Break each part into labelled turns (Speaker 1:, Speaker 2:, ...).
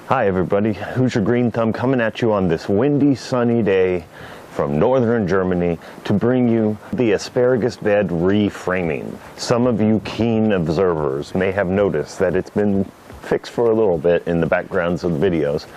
Speaker 1: Hi everybody, Hoosier Green Thumb coming at you on this windy, sunny day from northern Germany to bring you the asparagus bed reframing. Some of you keen observers may have noticed that it's been fixed for a little bit in the backgrounds of the videos,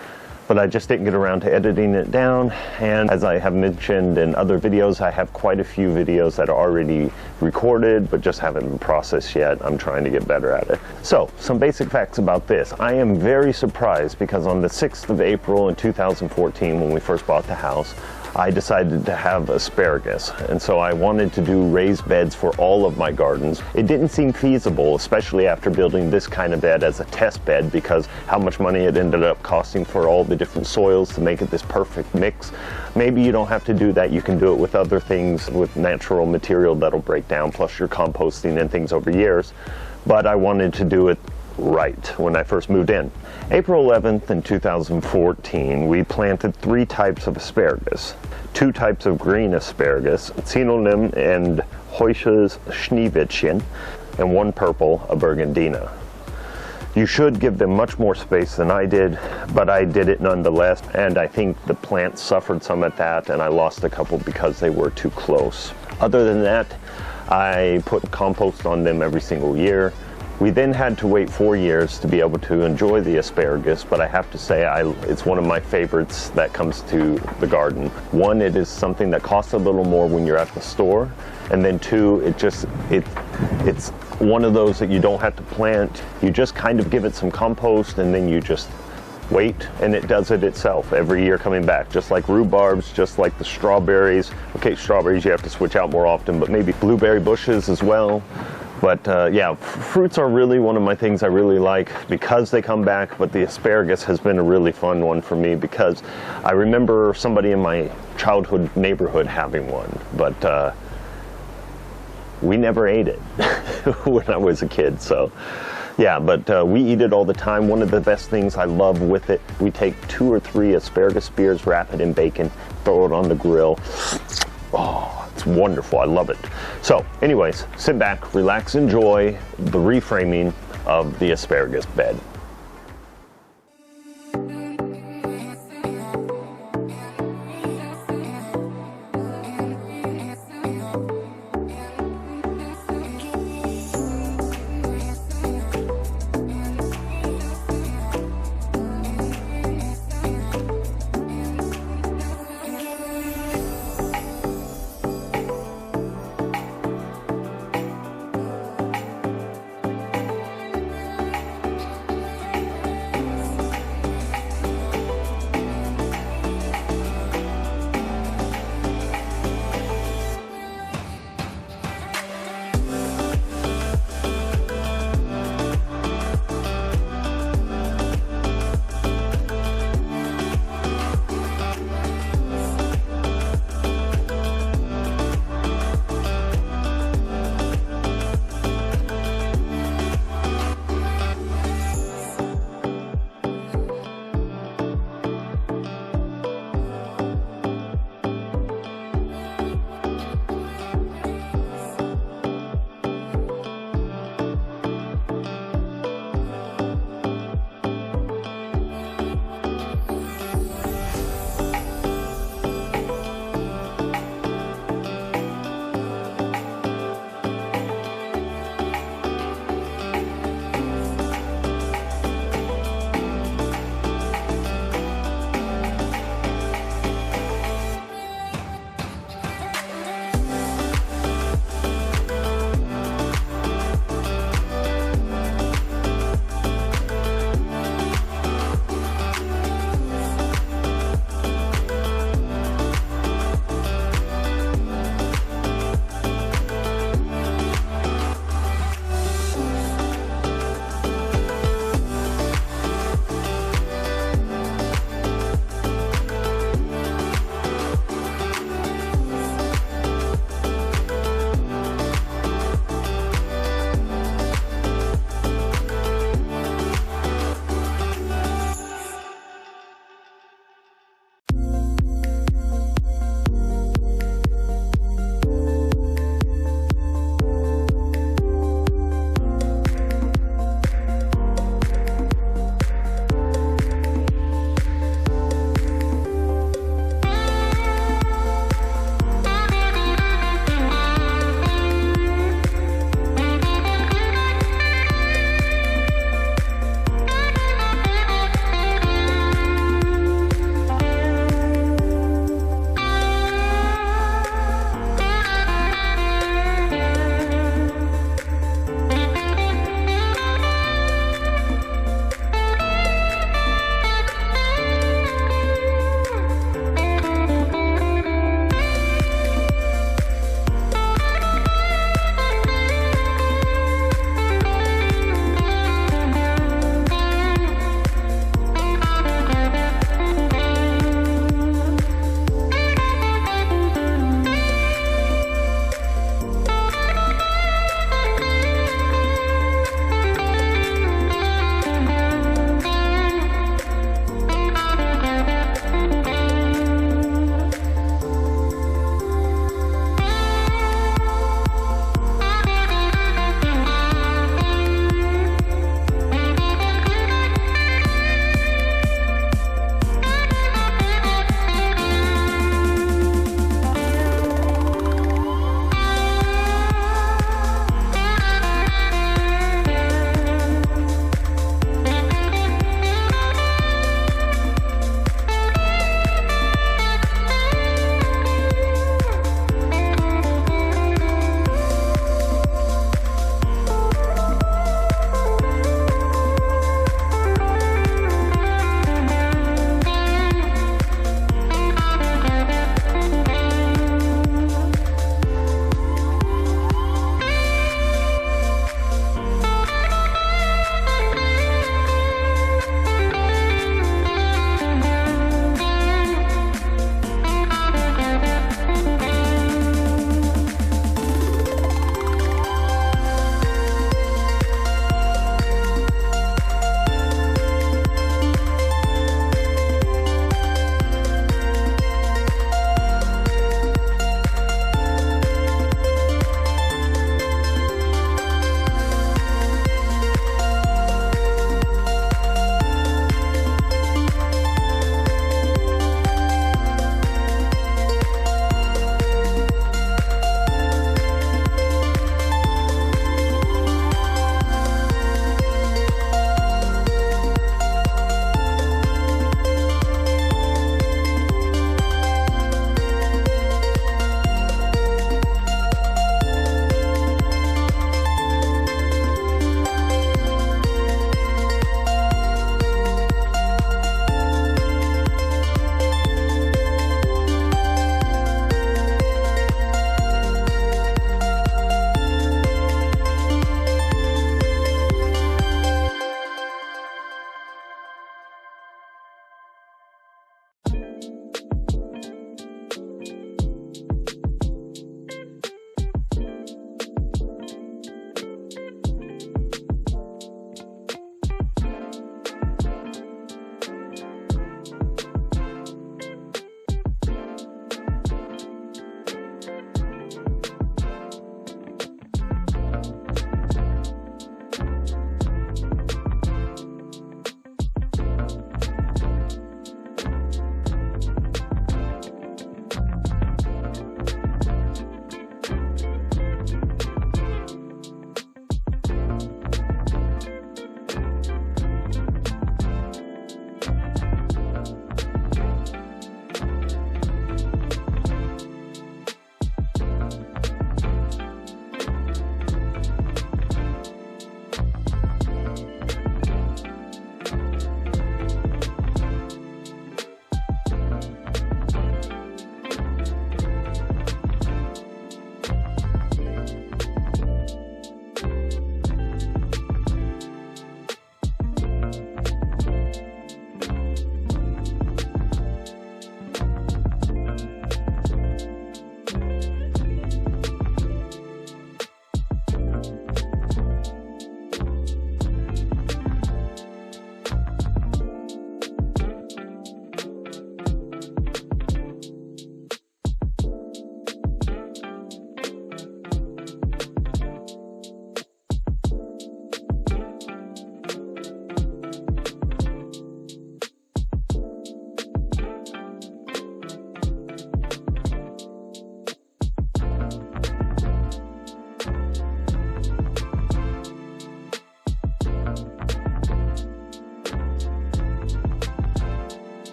Speaker 1: but I just didn't get around to editing it down, and as I have mentioned in other videos, I have quite a few videos that are already recorded but just haven't been processed yet. I'm trying to get better at it. So, some basic facts about this. I am very surprised because on the 6th of April in 2014, when we first bought the house, I decided to have asparagus, and so I wanted to do raised beds for all of my gardens. It didn't seem feasible, especially after building this kind of bed as a test bed, because how much money it ended up costing for all the different soils to make it this perfect mix. Maybe you don't have to do that. You can do it with other things, with natural material that'll break down, plus your composting and things over years. But I wanted to do it right when I first moved in. April 11th in 2014, we planted 3 types of asparagus. 2 types of green asparagus, Synonym and Hoisches Schneewittchen, and 1 purple, a Burgundina. You should give them much more space than I did, but I did it nonetheless, and I think the plants suffered some at that, and I lost a couple because they were too close. Other than that, I put compost on them every single year. We then had to wait 4 years to be able to enjoy the asparagus, but I have to say it's one of my favorites that comes to the garden. 1, it is something that costs a little more when you're at the store, and then 2, it's one of those that you don't have to plant. You just kind of give it some compost and then you just wait, and it does it itself every year coming back, just like rhubarbs, just like the strawberries. Okay, strawberries you have to switch out more often, but maybe blueberry bushes as well. But yeah, fruits are really one of my things I really like because they come back, but the asparagus has been a really fun one for me because I remember somebody in my childhood neighborhood having one, but we never ate it when I was a kid. So yeah, but we eat it all the time. One of the best things I love with it, we take 2 or 3 asparagus spears, wrap it in bacon, throw it on the grill. Oh, it's wonderful. I love it. So anyways, sit back, relax, enjoy the reframing of the asparagus bed.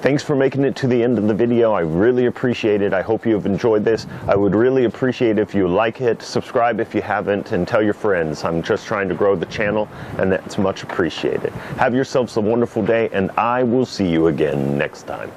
Speaker 1: Thanks for making it to the end of the video. I really appreciate it. I hope you have enjoyed this. I would really appreciate if you like it, subscribe if you haven't, and tell your friends. I'm just trying to grow the channel, and that's much appreciated. Have yourselves a wonderful day, and I will see you again next time.